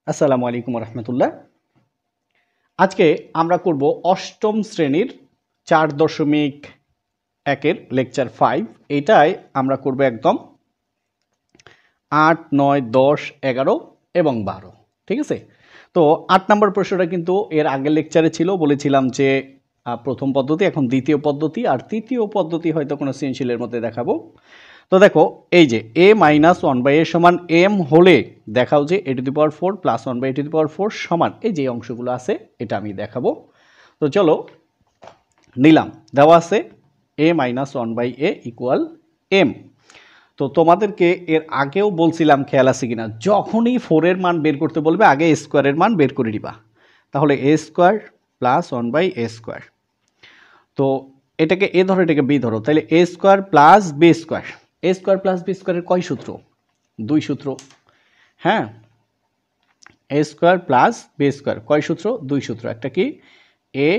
আসসালামু আলাইকুম রহমতুল্লাহ। আজকে আমরা করব অষ্টম শ্রেণীর 4.1-এর লেকচার 5। এটাই আমরা করব একদম 8, 9, 10, 11 এবং 12। ঠিক আছে? তো 8 নম্বর প্রশ্নটা কিন্তু এর আগের লেকচারে ছিল, বলেছিলাম যে প্রথম পদ্ধতি, এখন দ্বিতীয় পদ্ধতি, আর তৃতীয় পদ্ধতি হয়তো কোনো সৃজনশীলের মধ্যে দেখাবো। তো দেখো, এই যে a minus one by A সমান m হলে দেখাও যে a to the power 4 plus one by a to the power 4 সমান, এই যে অংশগুলো আছে এটা আমি দেখাবো। তো চলো নিলাম, দেওয়া আছে a minus one by A equal m। তো তোমাদেরকে এর আগেও বলছিলাম, খেয়াল আছে কিনা, যখনই 4-এর মান বের করতে বলবে আগে a স্কোয়ারের মান বের করে নিবা। তাহলে a square plus one by A square. তো এটাকে এ ধরো, এটাকে বি ধরো, তাহলে এ স্কোয়ার প্লাস বি স্কোয়ার। এ স্কোয়ার প্লাস বি স্কোয়ারের কয় সূত্র? 2 সূত্র। হ্যাঁ, a square plus B square কয় সূত্র? 2 সূত্র। একটা কি a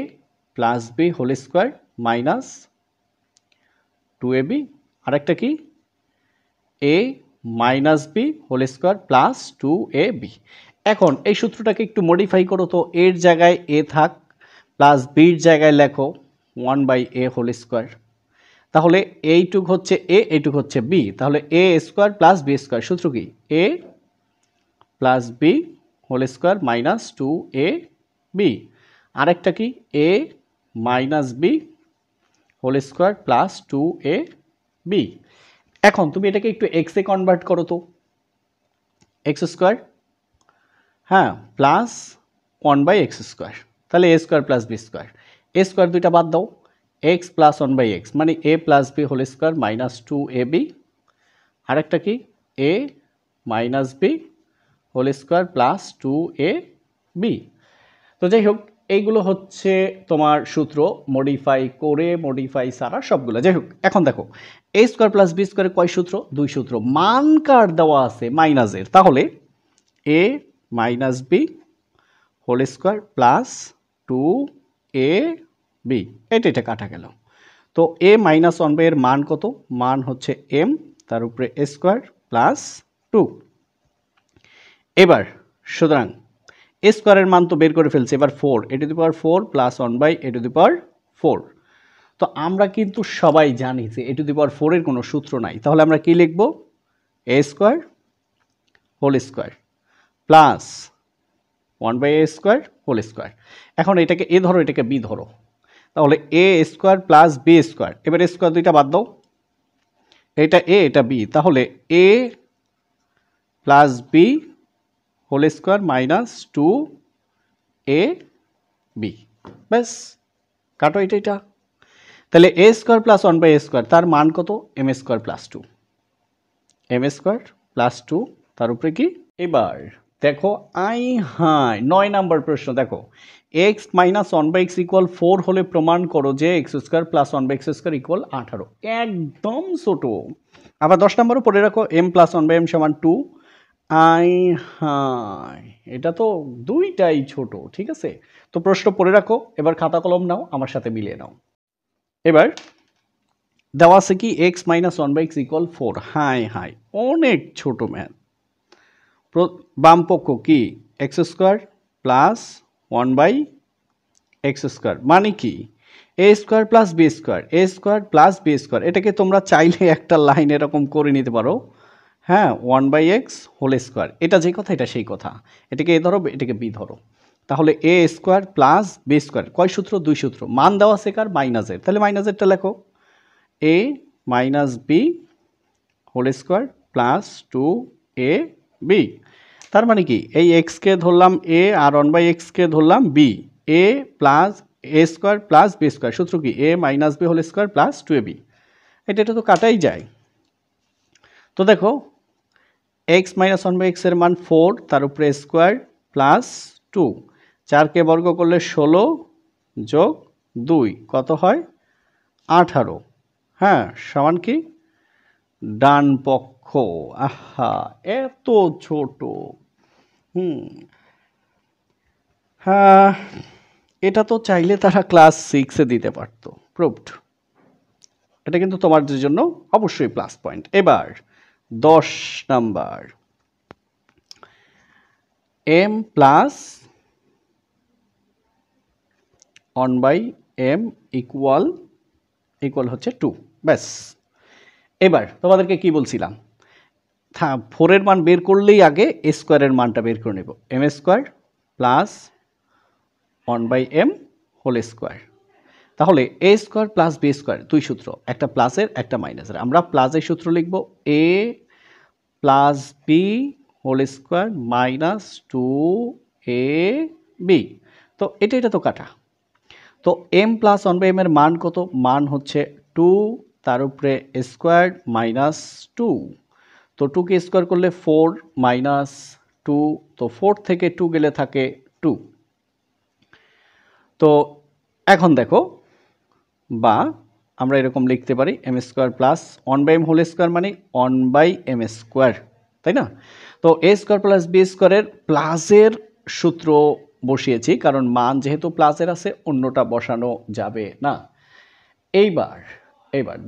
plus B whole square minus 2ab, আরেকটা কি a minus B whole square plus 2ab। এখন এই সূত্রটাকে একটু মডিফাই করো তো, এর জায়গায় এ থাক, প্লাস বির জায়গায় লেখো 1 বাই এ হোল স্কোয়ার। তাহলে এইটুক হচ্ছে এ, এইটুক হচ্ছে বি, তাহলে এ স্কোয়ার প্লাস বি স্কোয়ার সূত্র কি a plus B whole square minus 2a b. আরেকটা কি a minus B whole square plus 2a b. এখন তুমি এটাকে একটু এক্সে কনভার্ট করো তো, এক্স স্কোয়ার, হ্যাঁ, প্লাস 1 বাই এক্স স্কোয়ার। তাহলে এ স্কোয়ার প্লাস বি স্কোয়ার, এ স্কোয়ার দুইটা বাদ দাও, এক্স প্লাস 1 বাই এক্স মানে a plus B whole square minus 2ab। আরেকটা কি a minus B whole square plus 2ab। তো যাই হোক, এইগুলো হচ্ছে তোমার সূত্র, মডিফাই করে মডিফাই সারা সবগুলো। যাই হোক, এখন দেখো এ স্কোয়ার প্লাস বি স্কোয়ারের কয় সূত্র? 2 সূত্র। মান কার দেওয়া আছে? মাইনাসের। তাহলে a minus B whole square plus 2ab, এটা কাটা গেল। তো এ মাইনাস ওয়ান বাই এর মান কত? মান হচ্ছে এম, তার উপরে এ স্কোয়ার প্লাস 2। এবার সুতরাং এ স্কোয়ারের মান তো বের করে ফেলছে, এবার 4 a to the power 4 plus 1 by a to the power 4। তো আমরা কিন্তু সবাই জানি যে এ টু দি পাওয়ার 4 এর কোনো সূত্র নাই, তাহলে আমরা কি লিখব? A square whole square plus 1 by A square whole square. এখন এটাকে এ ধরো, এটাকে বি ধরো, তাহলে এ স্কোয়ার প্লাস বি স্কোয়ার। এবার স্কোয়ার দুইটা বাদ দাও, এটা এ এটা বি, তাহলে A plus B whole square minus 2a B. ব্যাস, কাটো এটা। তাহলে এ square plus 1 by A square, তার মান কত? M square plus 2, M square plus 2, তার উপরে কি? এবার দেখো, আই হাই 9 নাম্বার প্রশ্ন। দেখো X minus 1 by X equal 4 হলে প্রমাণ করো যে X square plus 1 by x square equal 18। একদম ছোট। আবার 10 নাম্বারও পড়ে রাখো, এম প্লাস 1 বাই এম সমান 2। আই হাই, এটা তো দুইটাই ছোট। ঠিক আছে, তো প্রশ্ন পড়ে রাখো, এবার খাতা কলম নাও, আমার সাথে মিলিয়ে নাও। এবার দেওয়া আছে কি X minus 1 by X equal 4। হাই হাই, অনেক ছোট ম্যাথ। বাম পক্ষ কি X square plus 1 by x square মানে কি A square plus B square, A square plus B square. এটাকে তোমরা চাইলে একটা লাইন এরকম করে নিতে পারো, হ্যাঁ, 1 বাই এক্স হোল স্কোয়ার। এটা যে কথা এটা সেই কথা। এটাকে এ ধরো, এটাকে বি ধরো, তাহলে এ স্কোয়ার প্লাস বি স্কোয়ার কয় সূত্র? 2 সূত্র। মান দেওয়া আছে কার? মাইনাসের, তাহলে মাইনাসেরটা লেখো a minus B whole square plus 2a b. তার মানে কি এই এক্সকে ধরলাম এ আর 1 বাই এক্সকে ধরলাম b, a plus a square plus B square সূত্র কি a minus B whole square plus 2ab। এটা তো কাটাই যায়। তো দেখো এক্স মাইনাস 1 বাই এক্সের মান 4, তার উপরে স্কোয়ার প্লাস 2, 4কে বর্গ করলে 16 যোগ 2 কত হয়? 18। হ্যাঁ, সমান কি? ডান পক্ষ। আহা, এত ছোট। হ্যাঁ, এটা তো চাইলে তারা ক্লাস 6-এ দিতে পারতো, প্রুভড। এটা কিন্তু তোমাদের জন্য অবশ্যই প্লাস পয়েন্ট। এবার 10 number, M plus 1/m equal হচ্ছে 2। ব্যাস, এবার তোমাদেরকে কি বলছিলাম, 4 এর মান বের করলেই আগে a স্কোয়ারের মানটা বের করে নেব, m square plus 1/m whole square. তাহলে a square plus b square, দুই সূত্র, একটা প্লাসের একটা মাইনাসের। আমরা প্লাসের সূত্র লিখব a plus B whole square minus 2ab। তো এটা তো কাটা। তো m প্লাস 1/m এর মান কত? মান হচ্ছে 2, তার উপরে স্কোয়ার মাইনাস 2। তো 2 কে স্কোয়ার করলে 4 মাইনাস 2, তো 4 থেকে 2 গেলে থাকে 2। তো এখন দেখো, বা আমরা এরকম লিখতে পারি m square plus 1/m whole square মানে 1/m স্কোয়ার, তাই না? তো a স্কোয়ার প্লাস b স্কোয়ারের প্লাসের সূত্র বসিয়েছি, কারণ মান যেহেতু প্লাসের আছে অন্যটা বসানো যাবে না। এইবার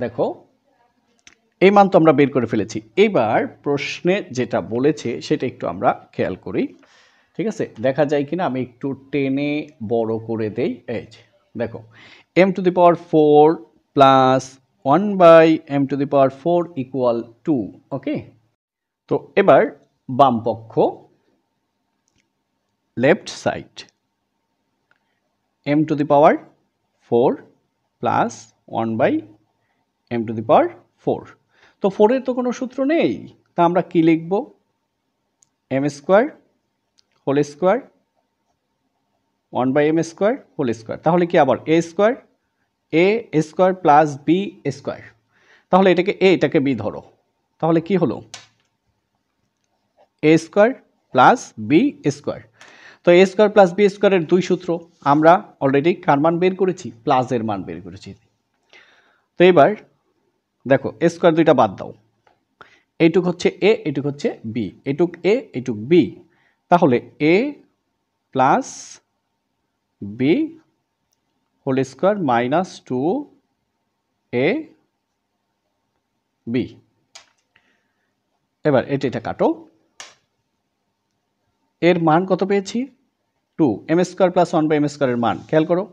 দেখো, এই মান তো আমরা বের করে ফেলেছি। এইবার প্রশ্নে যেটা বলেছে সেটা একটু আমরা খেয়াল করি, ঠিক আছে? দেখা যায় কিনা আমি একটু টেনে বড় করে দেই। এই যে দেখো, m to the power 4 plus 1/m to the power 4 equal 2। Okay, তো এবার বাম পক্ষ, left side, m to the power 4 plus 1/m to the power 4। তো 4 এর তো কোনো সূত্র নেই, তা আমরা কি লিখব? m square whole square 1/m square whole square. তাহলে কি আবার a square plus b square. তাহলে এটাকে b ধরো, তাহলে কি হলো? a square plus b square. তো a স্কোয়ার প্লাস b স্কোয়ারের দুই সূত্র, আমরা অলরেডি কার মান বের করেছি? প্লাসের মান বের করেছি। তো এবার দেখো, a স্কোয়ার দুইটা বাদ দাও, এইটুক হচ্ছে a, এইটুক হচ্ছে b, এইটুক a, এইটুক b। তাহলে a plus b whole square minus 2ab। এবার এটা কাটো, এর মান কত পেয়েছি? 2। m স্কোয়ার প্লাস 1/m স্কোয়ারের মান খেয়াল করো,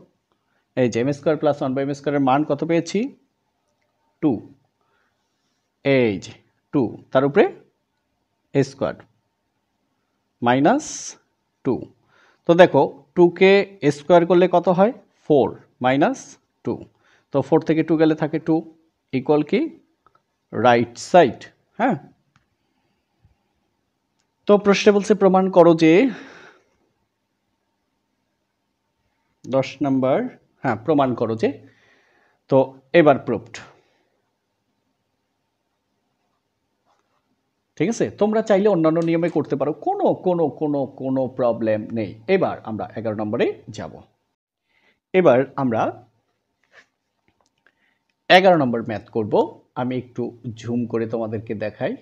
এই যে m স্কোয়ার প্লাস 1/m স্কোয়ারের মান কত পেয়েছি? 2। এই যে 2, তার উপরে a স্কোয়ার মাইনাস 2। তো দেখো, 2 কে স্কোয়ার করলে কত হয়? 4 মাইনাস 2। তো 4 থেকে 2 গেলে থাকে 2 ইকুয়াল কি রাইট সাইড। হ্যাঁ, তো প্রশ্নে বলছে প্রমাণ করো যে 10 নাম্বার, হ্যাঁ প্রমাণ করো যে। তো এবার প্রুফড, ঠিক আছে? তোমরা চাইলে অন্যান্য নিয়মে করতে পারো, কোনো প্রবলেম নেই। এবার আমরা 11 নম্বরে যাব। এবার আমরা 11 নম্বর ম্যাথ করব। আমি একটু জুম করে তোমাদেরকে দেখাই।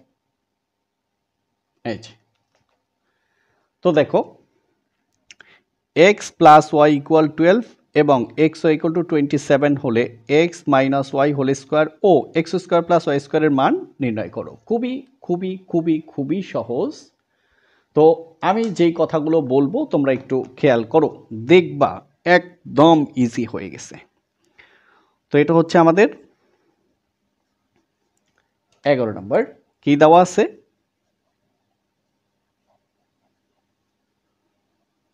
এই যে, তো দেখো, x প্লাস ওয়াই ইকুয়াল 12 এবং এক্স ওয়াই ইকুয়াল টু 27 হলে x minus Y whole square ও এক্স স্কোয়ার প্লাস ওয়াই স্কোয়ারের মান নির্ণয় করো। খুবই সহজ। তো আমি যেই কথাগুলো বলবো তোমরা একটু খেয়াল করো, দেখবা একদম ইজি হয়ে গেছে। তো এটা হচ্ছে আমাদের 11 নম্বর। কি দেওয়া আছে?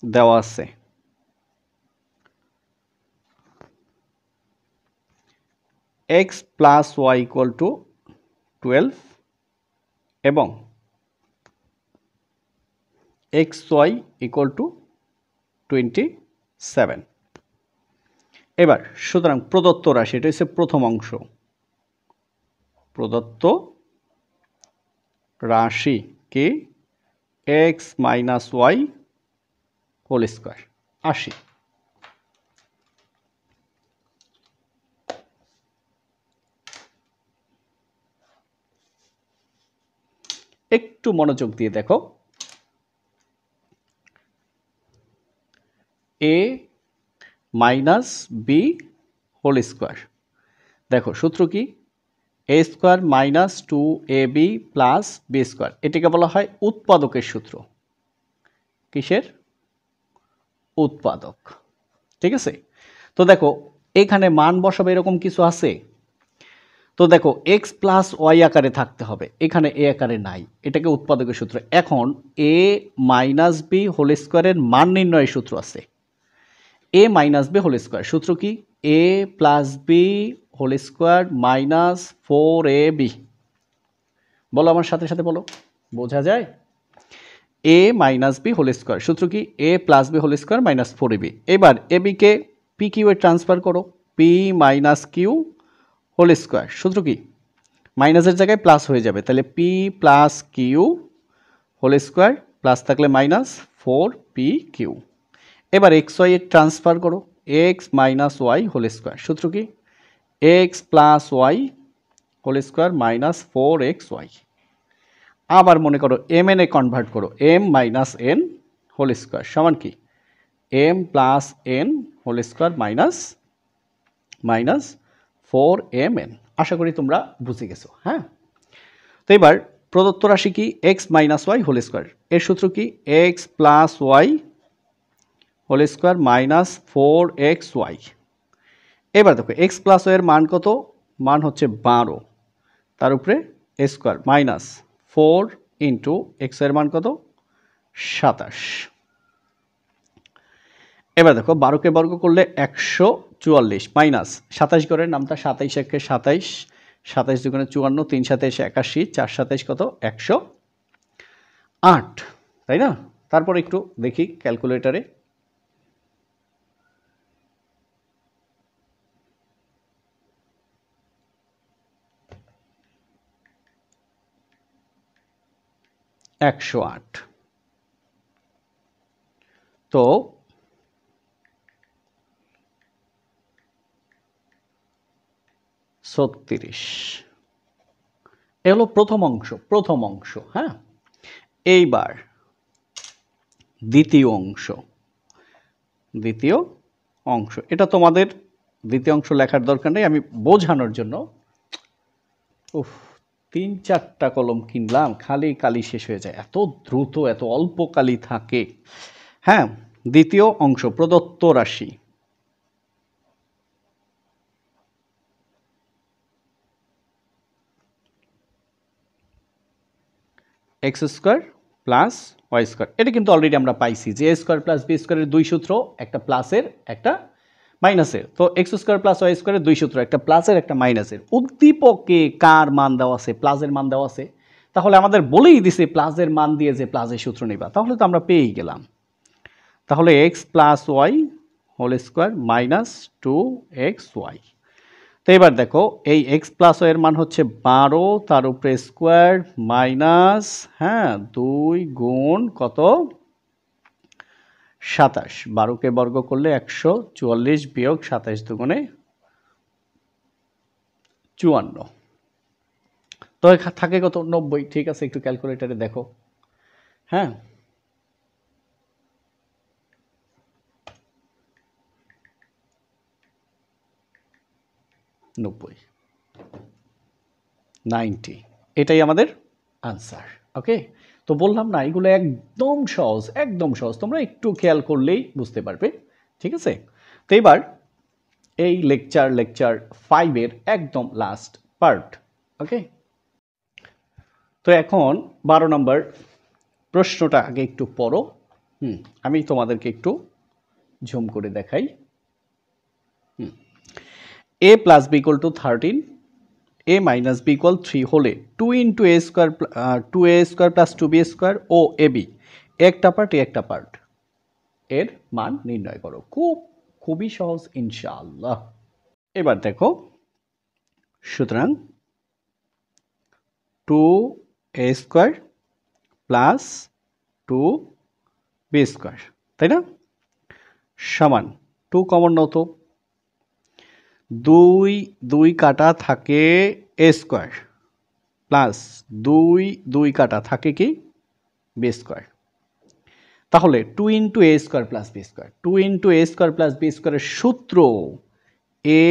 দেওয়া আছে x plus Y equal to 12 এবং এক্স ওয়াই ইকুয়াল টু 27। এবার সুতরাং প্রদত্ত রাশি, এটা হচ্ছে প্রথম অংশ, প্রদত্ত রাশি কি X minus Y whole square 80। একটু মনোযোগ দিয়ে দেখো, a minus B whole square. দেখো সূত্র কি? a square minus 2ab plus B square. এটাকে বলা হয় উৎপাদকের সূত্র। কিসের? উৎপাদক। ঠিক আছে? তো দেখো এখানে মান বসাবে এরকম কিছু আছে? তো দেখো x প্লাস ওয়াই আকারে থাকতে হবে, এখানে এ আকারে নাই, এটাকে উৎপাদকের সূত্র। এখন a মাইনাস বি হোল স্কোয়ারের মান নির্ণয়ের সূত্র আছে। a minus B whole square সূত্র কি? a plus B whole square minus 4ab। বলো আমার সাথে সাথে বলো, বোঝা যায়? a minus B whole square সূত্র কি? a plus B whole square minus 4ab। এবার ab কে পি কিউ এ ট্রান্সফার করো, p minus Q whole square সূত্র কি? মাইনাসের জায়গায় প্লাস হয়ে যাবে, তাহলে p plus Q whole square, plus থাকলে মাইনাস 4pq। এবার এক্স ওয়াই এর ট্রান্সফার করো, X minus Y whole square সূত্র কি? X plus Y whole square minus 4xy। আবার মনে করো এম এন এ কনভার্ট করো, M minus N whole square সমান কি? M plus N whole square minus minus 4mn। আশা করি তোমরা বুঝে গেছো। হ্যাঁ, তো এবার প্রদত্ত রাশি কি? X minus Y whole square, এর সূত্র কি? X plus Y whole square minus 4xy। এবার দেখো এক্স প্লাস ওয়াই এর মান কত? মান হচ্ছে 12, তার উপরে স্কোয়ার মাইনাস 4 ইন্টু এক্স এর মান কত? 27। এবার দেখো 12কে বর্গ করলে 144 মাইনাস 27 ঘরের নামটা 27 একে 27, 27 দুগুণে 54, 3 7 81, 4 27 কত? 108, তাই না? তারপর একটু দেখি ক্যালকুলেটরে। একশো আট। তো 36। এ হলো প্রথম অংশ। হ্যাঁ, এইবার দ্বিতীয় অংশ, এটা তোমাদের দ্বিতীয় অংশ লেখার দরকার নেই, আমি বোঝানোর জন্য 3-4টা কলম কিনলাম, খালি কালি শেষ হয়ে যায়, এত দ্রুত এত অল্প কালি থাকে। হ্যাঁ, দ্বিতীয় অংশ, প্রদত্ত রাশি X square plus Y square. এটা কিন্তু অলরেডি আমরা পাইছি যে এ স্কোয়ার প্লাস বি স্কোয়ারের দুই সূত্র, একটা প্লাসের একটা মাইনাসের। তো এক্স স্কোয়ার প্লাস ওয়াই স্কোয়ারের দুই সূত্র, একটা প্লাসের একটা মাইনাসের। উদ্দীপকে কার মান দেওয়া আছে? প্লাসের মান দেওয়া আছে। তাহলে আমাদের বলেই দিছে প্লাসের মান দিয়ে যে প্লাসের সূত্র নিবা, তাহলে তো আমরা পেয়েই গেলাম। তাহলে X plus Y whole square minus 2xy। তো এবার দেখো এই এক্স প্লাস ওয়াই এর মান হচ্ছে 12, তার উপরে স্কোয়ার মাইনাস 2 গুণ কত? 27। 12কে বর্গ করলে 144 বিয়োগ 27 দুগুণে 54। তো থাকে কত? 90। ঠিক আছে, একটু ক্যালকুলেটরে দেখো। হ্যাঁ, নব্বই, 90, এটাই আমাদের আনসার। ওকে, তো বললাম না এগুলো একদম সহজ, তোমরা একটু খেয়াল করলেই বুঝতে পারবে। ঠিক আছে, তো এবার এই লেকচার 5 এর একদম লাস্ট পার্ট। ওকে, তো এখন 12 নম্বর প্রশ্নটা আগে একটু পড়ো। আমি তোমাদেরকে একটু ঝুম করে দেখাই। a plus b equal to 13, a minus b equal 3 হলে 2 into a square 2a square plus 2b square ও ab একটা পার্ট এর মান নির্ণয় করো। খুবই সহজ ইনশাআল্লাহ। এবার দেখো, সুতরাং 2a square plus 2b square, তাই না, সমান 2 কমন নাও তো, 2 কাটা থাকে এ স্কোয়ার প্লাস 2 কাটা থাকে কি? B square. তাহলে 2 into a square plus B square, 2 into a square plus b স্কোয়ারের সূত্র a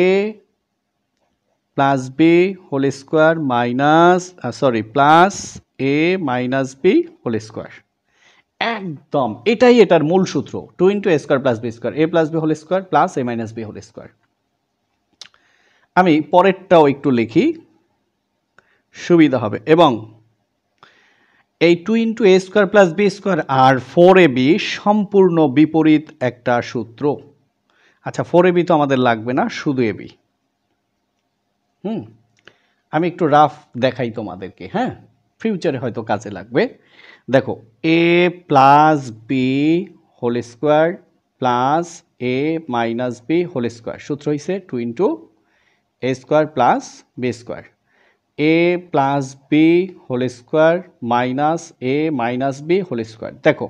plus B whole square minus plus a minus B whole square. একদম এটাই এটার মূল সূত্র, 2 into a square plus B square, a plus B whole square plus a minus B whole square. আমি পরেরটাও একটু লিখি, সুবিধা হবে। এবং এই 2 into a square plus B square R 4ab সম্পূর্ণ বিপরীত একটা সূত্র। আচ্ছা 4ab তো আমাদের লাগবে না, শুধু ab। আমি একটু রাফ দেখাই তোমাদেরকে, হ্যাঁ, ফিউচারে হয়তো কাজে লাগবে। দেখো a plus B whole square plus a minus B whole square, সূত্র হয়েছে 2 into a square plus B square, a plus B whole square minus a minus B whole square. দেখো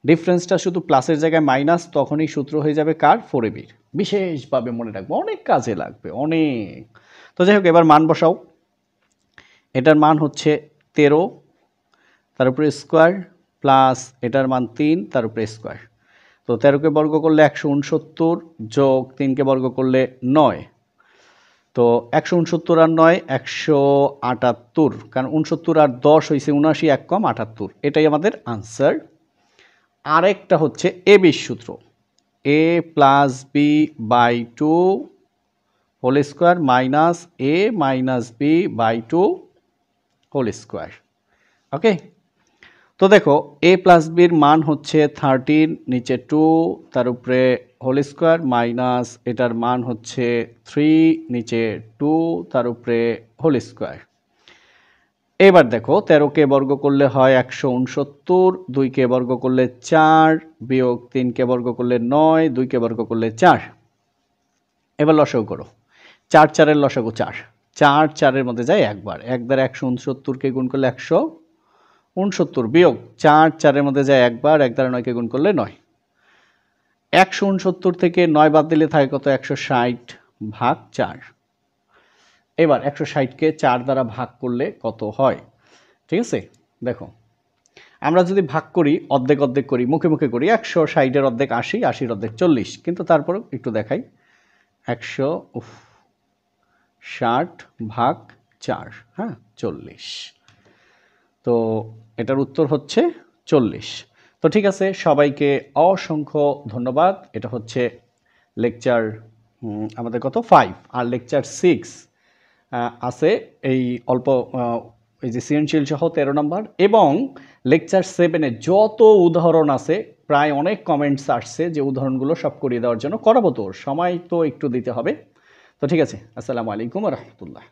ডিফারেন্সটা শুধু প্লাসের জায়গায় মাইনাস, তখনই সূত্র হয়ে যাবে কার, 4ab। বিশেষভাবে মনে রাখবো, অনেক কাজে লাগবে, অনেক। তো যাই হোক এবার মান বসাও। এটার মান হচ্ছে 13, তার উপরে স্কোয়ার প্লাস এটার মান 3, তার উপরে স্কোয়ার। তো 13কে বর্গ করলে 169 যোগ 3কে বর্গ করলে 9। তো 169 আর 9 178, কারণ 69 আর 10 হয়েছে 79, 1 কম 78, এটাই আমাদের আনসার। আরেকটা হচ্ছে এ বির সূত্র, a plus b by 2 whole square minus a minus b by 2 whole square. Okay, তো দেখো এ প্লাস বির মান হচ্ছে 13, নিচে 2, তার উপরে হোল স্কোয়ার মাইনাস এটার মান হচ্ছে 3, নিচে 2, তার উপরে হোল স্কোয়ার। এবার দেখো 13কে বর্গ করলে হয় 169, 2কে বর্গ করলে 4, বিয়োগ 3কে বর্গ করলে 9, 2কে বর্গ করলে 4। এবার লসাগু করো, 4 4-এর লসাগু 4, 4 4-এর মধ্যে যায় একবার, এক দ্বারা 169কে গুণ করলে 169, বিয়োগ 4 4-এর মধ্যে যায় একবার, এক দ্বারা 9কে গুণ করলে 9। 169 থেকে 9 বাদ দিলে থাকে কত, 160 ভাগ 4। এবার 160কে 4 দ্বারা ভাগ করলে কত হয়, ঠিক আছে। দেখো আমরা যদি ভাগ করি, অর্ধেক অর্ধেক করি, মুখে মুখে করি, 160-এর অর্ধেক 80, 80-এর অর্ধেক 40, কিন্তু তারপরেও একটু দেখাই, 160 ভাগ 4, হ্যাঁ 40। তো এটার উত্তর হচ্ছে 40। তো ঠিক আছে, সবাইকে অসংখ্য ধন্যবাদ। এটা হচ্ছে লেকচার আমাদের কত 5, আর লেকচার 6 আছে এই অল্প এই যে সৃজনশীল সহ 13 নম্বর, এবং লেকচার 7-এ যত উদাহরণ আছে, প্রায় অনেক কমেন্টস আসছে যে উদাহরণগুলো সব করিয়ে দেওয়ার জন্য। করাবো, তো সময় তো একটু দিতে হবে। তো ঠিক আছে, আসসালামু আলাইকুম ওয়া রাহমাতুল্লাহ।